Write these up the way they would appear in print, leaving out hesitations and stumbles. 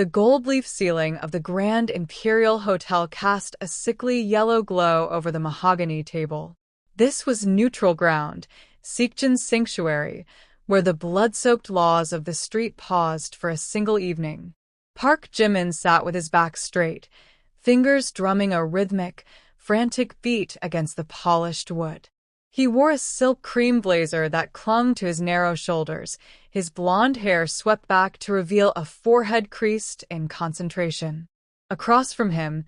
The gold-leaf ceiling of the Grand Imperial Hotel cast a sickly yellow glow over the mahogany table. This was neutral ground, Seekjin's sanctuary, where the blood-soaked laws of the street paused for a single evening. Park Jimin sat with his back straight, fingers drumming a rhythmic, frantic beat against the polished wood. He wore a silk cream blazer that clung to his narrow shoulders, his blonde hair swept back to reveal a forehead creased in concentration. Across from him,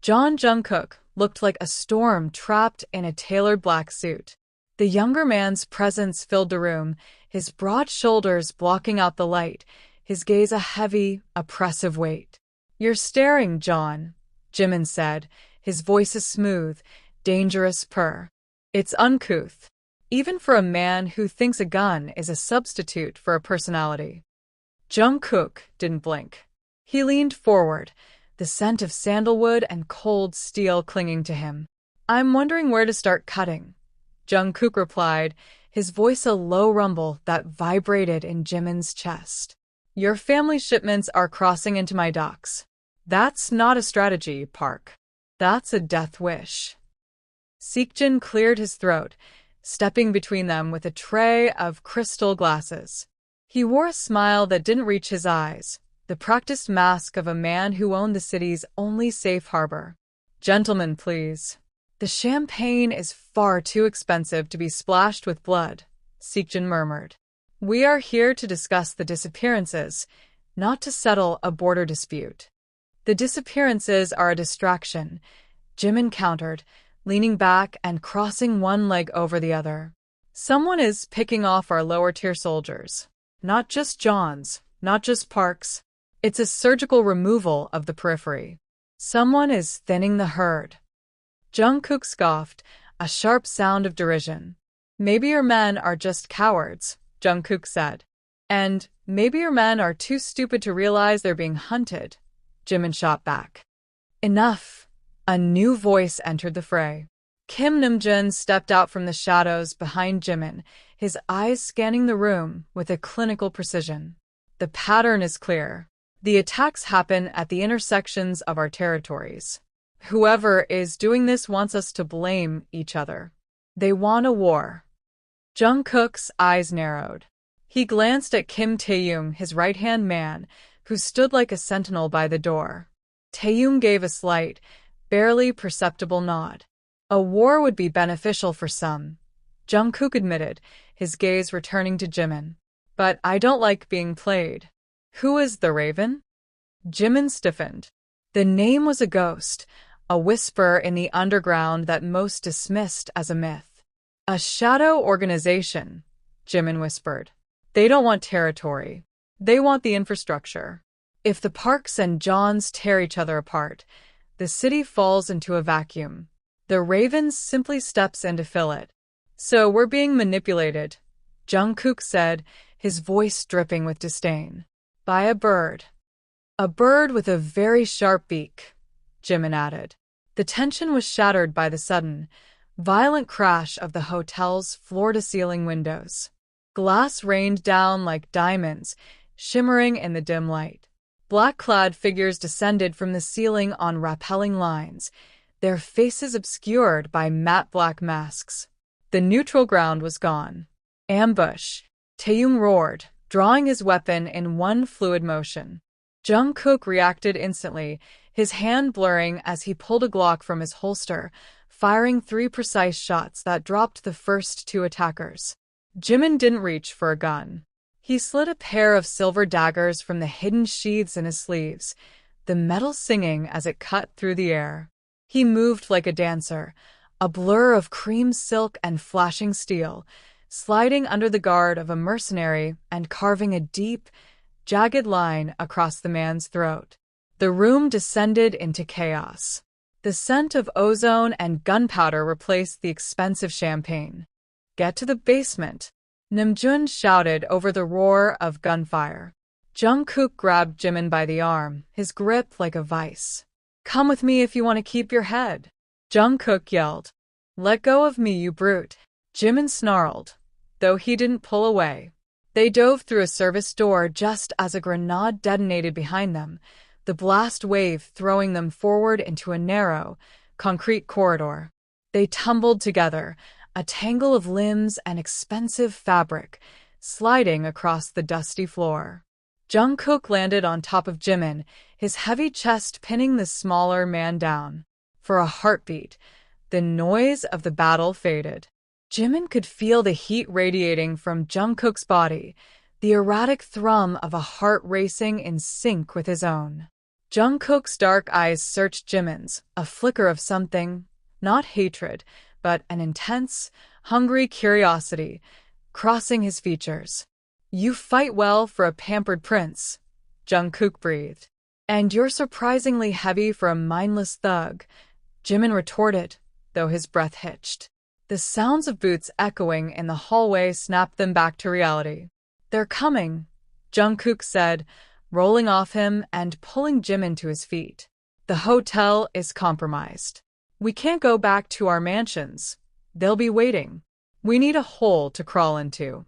Jungkook looked like a storm trapped in a tailored black suit. The younger man's presence filled the room, his broad shoulders blocking out the light, his gaze a heavy, oppressive weight. "You're staring, John," Jimin said, his voice a smooth, dangerous purr. It's uncouth, even for a man who thinks a gun is a substitute for a personality. Jungkook didn't blink. He leaned forward, the scent of sandalwood and cold steel clinging to him. "I'm wondering where to start cutting," Jungkook replied, his voice a low rumble that vibrated in Jimin's chest. "Your family shipments are crossing into my docks. That's not a strategy, Park. That's a death wish." Seekjin cleared his throat, stepping between them with a tray of crystal glasses. He wore a smile that didn't reach his eyes, the practiced mask of a man who owned the city's only safe harbor. "Gentlemen, please. The champagne is far too expensive to be splashed with blood," Seekjin murmured. "We are here to discuss the disappearances, not to settle a border dispute." "The disappearances are a distraction," Jimin countered, leaning back and crossing one leg over the other. "Someone is picking off our lower-tier soldiers. Not just John's, not just Park's. It's a surgical removal of the periphery. Someone is thinning the herd." Jungkook scoffed, a sharp sound of derision. "Maybe your men are just cowards," Jungkook said. "And maybe your men are too stupid to realize they're being hunted," Jimin shot back. "Enough." A new voice entered the fray. Kim Namjoon stepped out from the shadows behind Jimin, his eyes scanning the room with a clinical precision. "The pattern is clear. The attacks happen at the intersections of our territories. Whoever is doing this wants us to blame each other. They want a war." Jungkook's eyes narrowed. He glanced at Kim Taeyong, his right-hand man, who stood like a sentinel by the door. Taeyong gave a slight, barely perceptible nod. "A war would be beneficial for some," Jungkook admitted, his gaze returning to Jimin. "But I don't like being played." "Who is the Raven?" Jimin stiffened. The name was a ghost, a whisper in the underground that most dismissed as a myth. "A shadow organization," Jimin whispered. "They don't want territory. They want the infrastructure. If the Parks and Johns tear each other apart, the city falls into a vacuum. The Raven simply steps in to fill it. So we're being manipulated," Jungkook said, his voice dripping with disdain. "By a bird." "A bird with a very sharp beak," Jimin added. The tension was shattered by the sudden, violent crash of the hotel's floor-to-ceiling windows. Glass rained down like diamonds, shimmering in the dim light. Black-clad figures descended from the ceiling on rappelling lines, their faces obscured by matte black masks. The neutral ground was gone. "Ambush!" Taeyong roared, drawing his weapon in one fluid motion. Jungkook reacted instantly, his hand blurring as he pulled a Glock from his holster, firing 3 precise shots that dropped the first 2 attackers. Jimin didn't reach for a gun. He slid a pair of silver daggers from the hidden sheaths in his sleeves, the metal singing as it cut through the air. He moved like a dancer, a blur of cream silk and flashing steel, sliding under the guard of a mercenary and carving a deep, jagged line across the man's throat. The room descended into chaos. The scent of ozone and gunpowder replaced the expensive champagne. "Get to the basement," Namjoon shouted over the roar of gunfire. Jungkook grabbed Jimin by the arm, his grip like a vice. "Come with me if you want to keep your head," Jungkook yelled. "Let go of me, you brute," Jimin snarled, though he didn't pull away. They dove through a service door just as a grenade detonated behind them, the blast wave throwing them forward into a narrow, concrete corridor. They tumbled together, a tangle of limbs and expensive fabric, sliding across the dusty floor. Jungkook landed on top of Jimin, his heavy chest pinning the smaller man down. For a heartbeat, the noise of the battle faded. Jimin could feel the heat radiating from Jungkook's body, the erratic thrum of a heart racing in sync with his own. Jungkook's dark eyes searched Jimin's, a flicker of something, not hatred, but an intense, hungry curiosity, crossing his features. "You fight well for a pampered prince," Jungkook breathed. "And you're surprisingly heavy for a mindless thug," Jimin retorted, though his breath hitched. The sounds of boots echoing in the hallway snapped them back to reality. "They're coming," Jungkook said, rolling off him and pulling Jimin to his feet. "The hotel is compromised. We can't go back to our mansions. They'll be waiting. We need a hole to crawl into."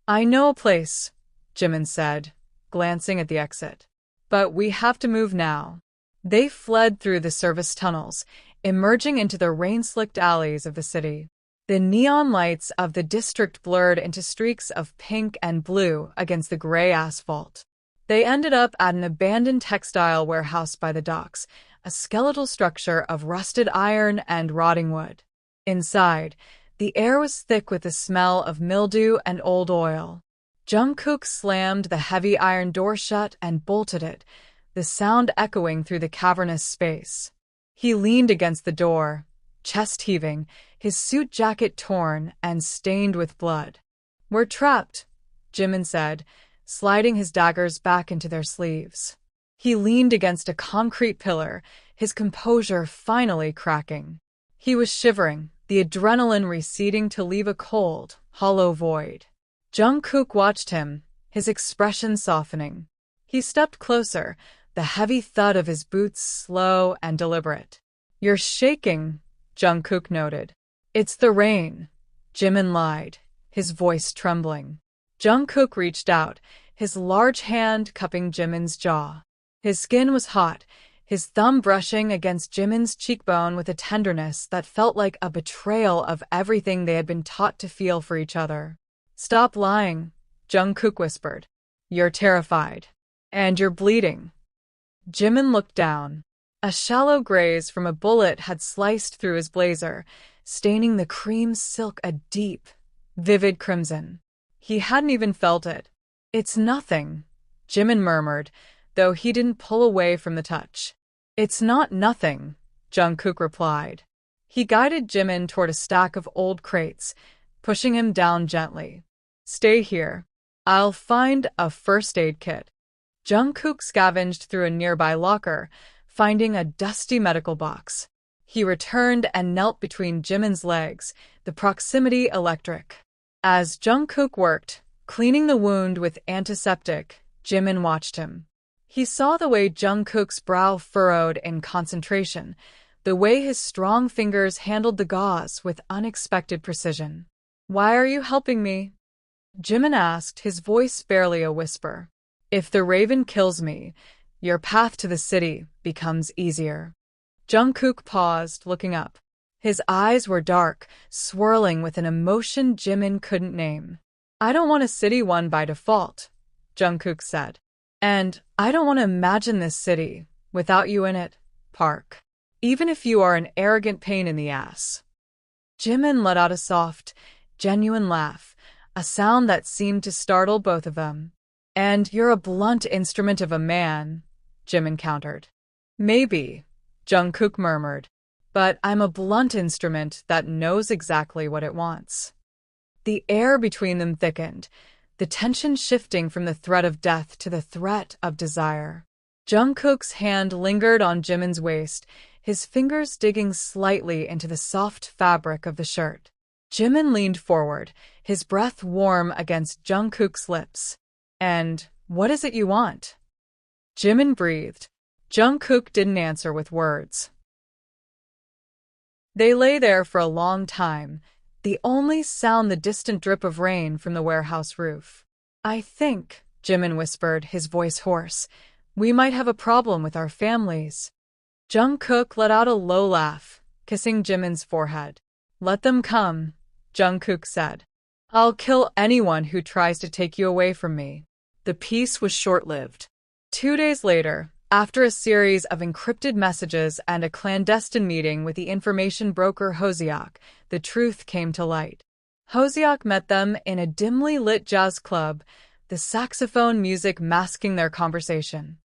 "I know a place," Jimin said, glancing at the exit. "But we have to move now." They fled through the service tunnels, emerging into the rain-slicked alleys of the city. The neon lights of the district blurred into streaks of pink and blue against the gray asphalt. They ended up at an abandoned textile warehouse by the docks, a skeletal structure of rusted iron and rotting wood. Inside, the air was thick with the smell of mildew and old oil. Jungkook slammed the heavy iron door shut and bolted it, the sound echoing through the cavernous space. He leaned against the door, chest heaving, his suit jacket torn and stained with blood. "We're trapped," Jimin said, sliding his daggers back into their sleeves. He leaned against a concrete pillar, his composure finally cracking. He was shivering, the adrenaline receding to leave a cold, hollow void. Jungkook watched him, his expression softening. He stepped closer, the heavy thud of his boots slow and deliberate. "You're shaking," Jungkook noted. "It's the rain," Jimin lied, his voice trembling. Jungkook reached out, his large hand cupping Jimin's jaw. His skin was hot, his thumb brushing against Jimin's cheekbone with a tenderness that felt like a betrayal of everything they had been taught to feel for each other. "Stop lying," Jungkook whispered. "You're terrified. And you're bleeding." Jimin looked down. A shallow graze from a bullet had sliced through his blazer, staining the cream silk a deep, vivid crimson. He hadn't even felt it. "It's nothing," Jimin murmured, though he didn't pull away from the touch. "It's not nothing," Jungkook replied. He guided Jimin toward a stack of old crates, pushing him down gently. "Stay here. I'll find a first aid kit." Jungkook scavenged through a nearby locker, finding a dusty medical box. He returned and knelt between Jimin's legs, the proximity electric. As Jungkook worked, cleaning the wound with antiseptic, Jimin watched him. He saw the way Jungkook's brow furrowed in concentration, the way his strong fingers handled the gauze with unexpected precision. "Why are you helping me?" Jimin asked, his voice barely a whisper. "If the Raven kills me, your path to the city becomes easier." Jungkook paused, looking up. His eyes were dark, swirling with an emotion Jimin couldn't name. "I don't want a city won by default," Jungkook said. "And I don't want to imagine this city without you in it, Park. Even if you are an arrogant pain in the ass." Jimin let out a soft, genuine laugh, a sound that seemed to startle both of them. "And you're a blunt instrument of a man," Jimin countered. "Maybe," Jungkook murmured, "but I'm a blunt instrument that knows exactly what it wants." The air between them thickened, the tension shifting from the threat of death to the threat of desire. Jungkook's hand lingered on Jimin's waist, his fingers digging slightly into the soft fabric of the shirt. Jimin leaned forward, his breath warm against Jungkook's lips. "And what is it you want?" Jimin breathed. Jungkook didn't answer with words. They lay there for a long time, the only sound the distant drip of rain from the warehouse roof. I think, Jimin whispered, his voice hoarse, we might have a problem with our families. Jungkook let out a low laugh, kissing Jimin's forehead. Let them come, Jungkook said. I'll kill anyone who tries to take you away from me. The peace was short-lived. 2 days later, after a series of encrypted messages and a clandestine meeting with the information broker Hosiak, the truth came to light. Hosiak met them in a dimly lit jazz club, the saxophone music masking their conversation.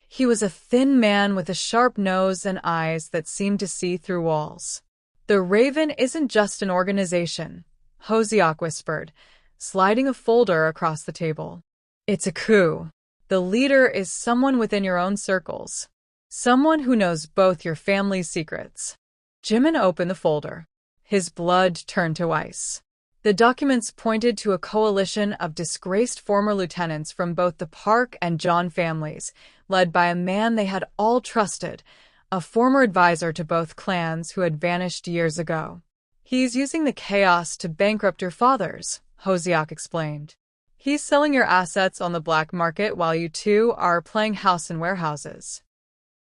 He was a thin man with a sharp nose and eyes that seemed to see through walls. The Raven isn't just an organization, Hosiak whispered, sliding a folder across the table. It's a coup. The leader is someone within your own circles. Someone who knows both your family's secrets. Jimin opened the folder. His blood turned to ice. The documents pointed to a coalition of disgraced former lieutenants from both the Park and John families, led by a man they had all trusted, a former advisor to both clans who had vanished years ago. He's using the chaos to bankrupt your fathers, Hosiak explained. He's selling your assets on the black market while you two are playing house in warehouses.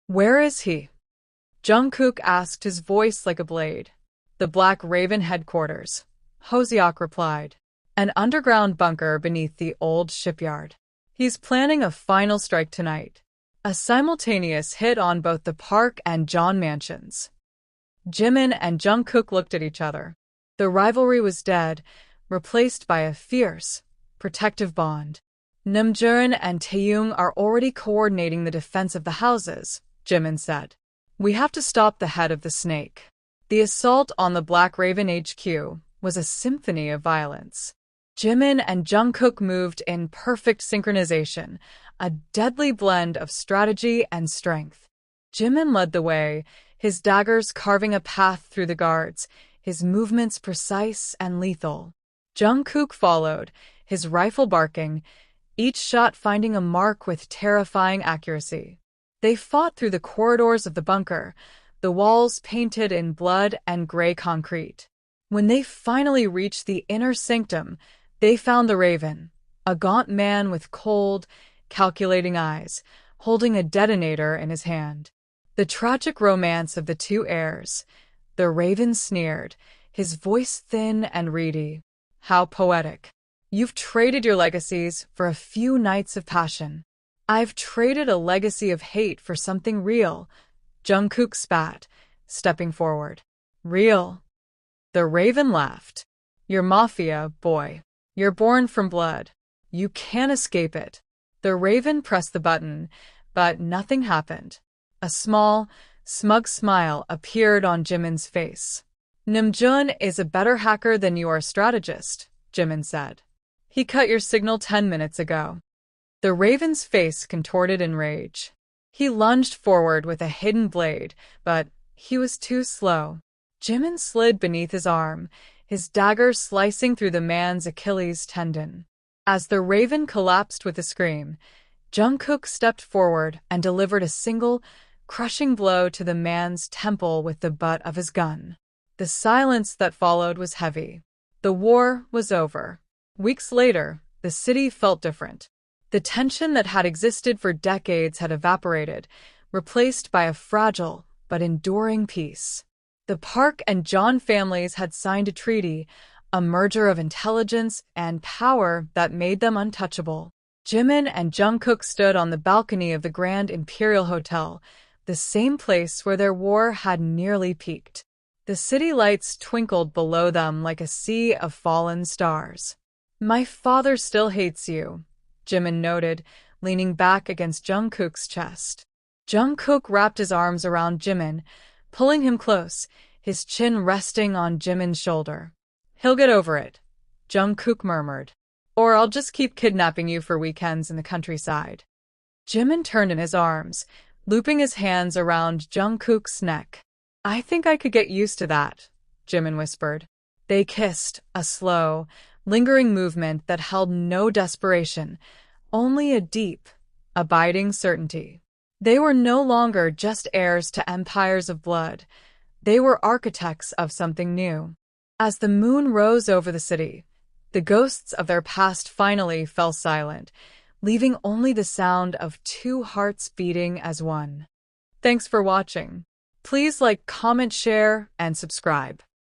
Where is he? Jungkook asked, his voice like a blade. The Black Raven headquarters, Hosiak replied. An underground bunker beneath the old shipyard. He's planning a final strike tonight. A simultaneous hit on both the Park and John mansions. Jimin and Jungkook looked at each other. The rivalry was dead, replaced by a fierce, protective bond. Namjoon and Taeyong are already coordinating the defense of the houses, Jimin said. We have to stop the head of the snake. The assault on the Black Raven HQ was a symphony of violence. Jimin and Jungkook moved in perfect synchronization, a deadly blend of strategy and strength. Jimin led the way, his daggers carving a path through the guards, his movements precise and lethal. Jungkook followed, his rifle barking, each shot finding a mark with terrifying accuracy. They fought through the corridors of the bunker, the walls painted in blood and gray concrete. When they finally reached the inner sanctum, they found the Raven, a gaunt man with cold, calculating eyes, holding a detonator in his hand. The tragic romance of the two heirs. The Raven sneered, his voice thin and reedy. How poetic. You've traded your legacies for a few nights of passion. I've traded a legacy of hate for something real, Jungkook spat, stepping forward. Real. The Raven laughed. You're Mafia, boy. You're born from blood. You can't escape it. The Raven pressed the button, but nothing happened. A small, smug smile appeared on Jimin's face. Namjoon is a better hacker than you are a strategist, Jimin said. He cut your signal 10 minutes ago. The Raven's face contorted in rage. He lunged forward with a hidden blade, but he was too slow. Jimin slid beneath his arm, his dagger slicing through the man's Achilles tendon. As the Raven collapsed with a scream, Jungkook stepped forward and delivered a single, crushing blow to the man's temple with the butt of his gun. The silence that followed was heavy. The war was over. Weeks later, the city felt different. The tension that had existed for decades had evaporated, replaced by a fragile but enduring peace. The Park and John families had signed a treaty, a merger of intelligence and power that made them untouchable. Jimin and Jungkook stood on the balcony of the Grand Imperial Hotel, the same place where their war had nearly peaked. The city lights twinkled below them like a sea of fallen stars. My father still hates you, Jimin noted, leaning back against Jungkook's chest. Jungkook wrapped his arms around Jimin, pulling him close, his chin resting on Jimin's shoulder. He'll get over it, Jungkook murmured. Or I'll just keep kidnapping you for weekends in the countryside. Jimin turned in his arms, looping his hands around Jungkook's neck. I think I could get used to that, Jimin whispered. They kissed, a slow, lingering movement that held no desperation, only a deep, abiding certainty. They were no longer just heirs to empires of blood. They were architects of something new. As the moon rose over the city, The ghosts of their past finally fell silent, leaving only the sound of two hearts beating as one. Thanks for watching. Please like, comment, share, and subscribe.